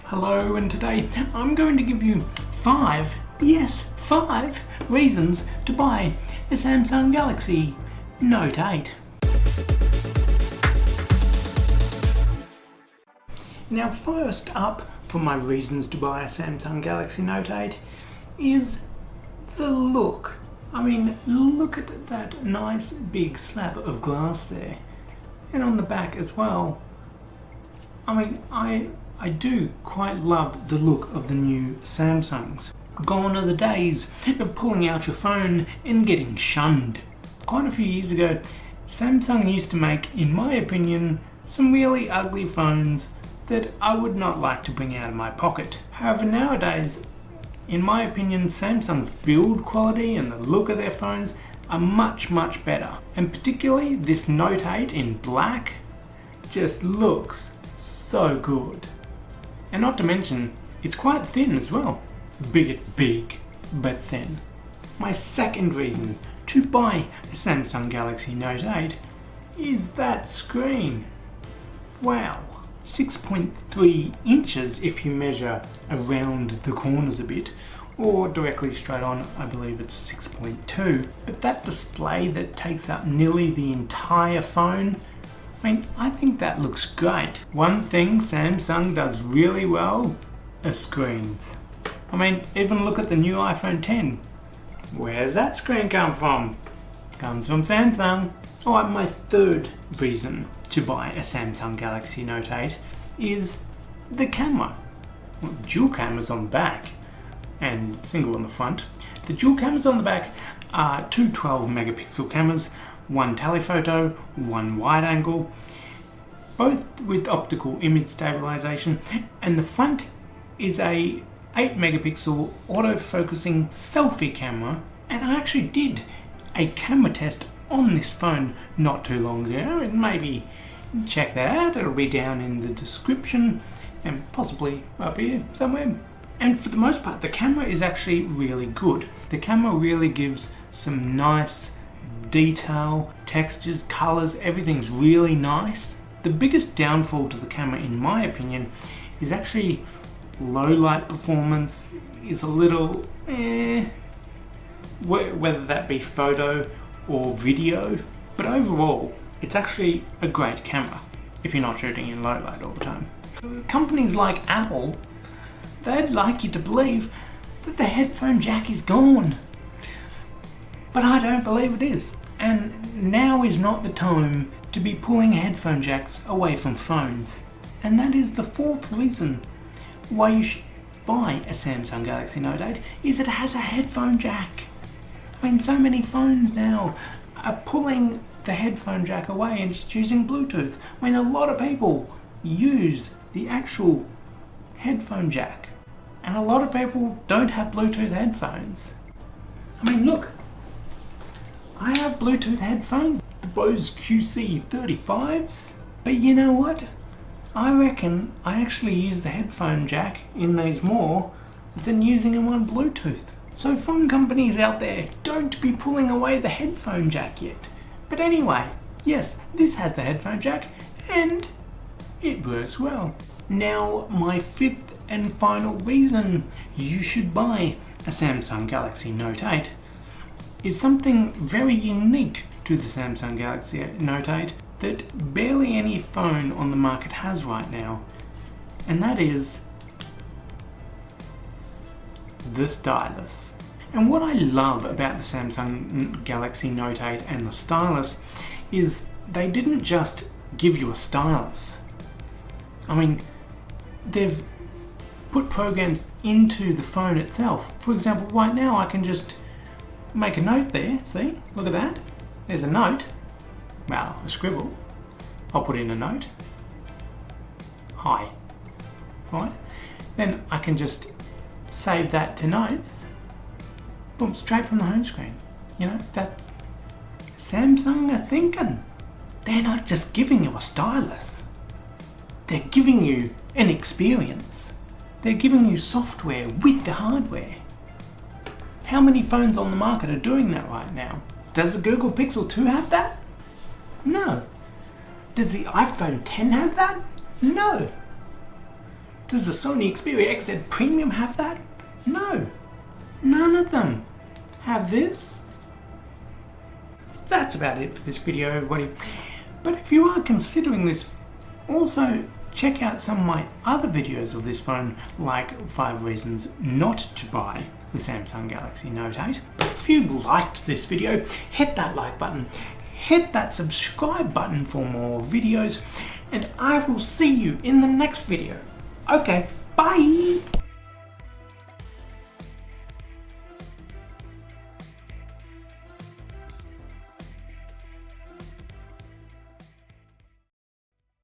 Hello, and today I'm going to give you 5 reasons to buy a Samsung Galaxy Note 8. Now, first up for my reasons to buy a Samsung Galaxy Note 8 is the look. I mean, look at that nice big slab of glass there, and on the back as well. I mean, I do quite love the look of the new Samsungs. Gone are the days of pulling out your phone and getting shunned. Quite a few years ago, Samsung used to make, in my opinion, some really ugly phones that I would not like to bring out of my pocket. However, nowadays, in my opinion, Samsung's build quality and the look of their phones are much better. And particularly this Note 8 in black just looks so good. And not to mention, it's quite thin as well. Big but thin. My second reason to buy a Samsung Galaxy Note 8 is that screen. Wow, 6.3 inches if you measure around the corners a bit, or directly straight on, I believe it's 6.2. But that display that takes up nearly the entire phone, I mean, I think that looks great. One thing Samsung does really well are screens. I mean, even look at the new iPhone X. Where's that screen come from? Comes from Samsung. Alright, my third reason to buy a Samsung Galaxy Note 8 is the camera. Well, dual cameras on the back and single on the front. The dual cameras on the back are two 12 megapixel cameras, one telephoto, one wide angle, both with optical image stabilization, and the front is a 8 megapixel auto-focusing selfie camera. And I actually did a camera test on this phone not too long ago, and maybe check that out. It'll be down in the description and possibly up here somewhere. And for the most part, the camera is actually really good. The camera really gives some nice detail, textures, colors, everything's really nice. The biggest downfall to the camera, in my opinion, is actually low light performance is a little whether that be photo or video. But overall, it's actually a great camera if you're not shooting in low light all the time. Companies like Apple, they'd like you to believe that the headphone jack is gone. But I don't believe it is. And now is not the time to be pulling headphone jacks away from phones. And that is the fourth reason why you should buy a Samsung Galaxy Note 8, is it has a headphone jack. I mean, so many phones now are pulling the headphone jack away and just using Bluetooth. I mean, a lot of people use the actual headphone jack, and a lot of people don't have Bluetooth headphones. I mean, look, I have Bluetooth headphones, Bose QC35s, but you know what? I reckon I actually use the headphone jack in these more than using them on Bluetooth. So phone companies out there, don't be pulling away the headphone jack yet. But anyway, yes, this has the headphone jack and it works well. Now, my fifth and final reason you should buy a Samsung Galaxy Note 8 is something very unique to the Samsung Galaxy Note 8 that barely any phone on the market has right now, and that is the Stylus. And what I love about the Samsung Galaxy Note 8 and the Stylus is they didn't just give you a stylus. I mean, they've put programs into the phone itself. For example, right now I can just make a note there. See, look at that. There's a note. Well, a scribble. I'll put in a note. Hi. Right. Then I can just save that to notes. Boom, straight from the home screen. You know, that Samsung are thinking. They're not just giving you a stylus. They're giving you an experience. They're giving you software with the hardware. How many phones on the market are doing that right now? Does the Google Pixel 2 have that? No. Does the iPhone X have that? No. Does the Sony Xperia XZ Premium have that? No. None of them have this. That's about it for this video, everybody. But if you are considering this, also check out some of my other videos of this phone, like 5 reasons not to buy the Samsung Galaxy Note 8. But if you liked this video, hit that like button, hit that subscribe button for more videos, and I will see you in the next video. Okay, bye!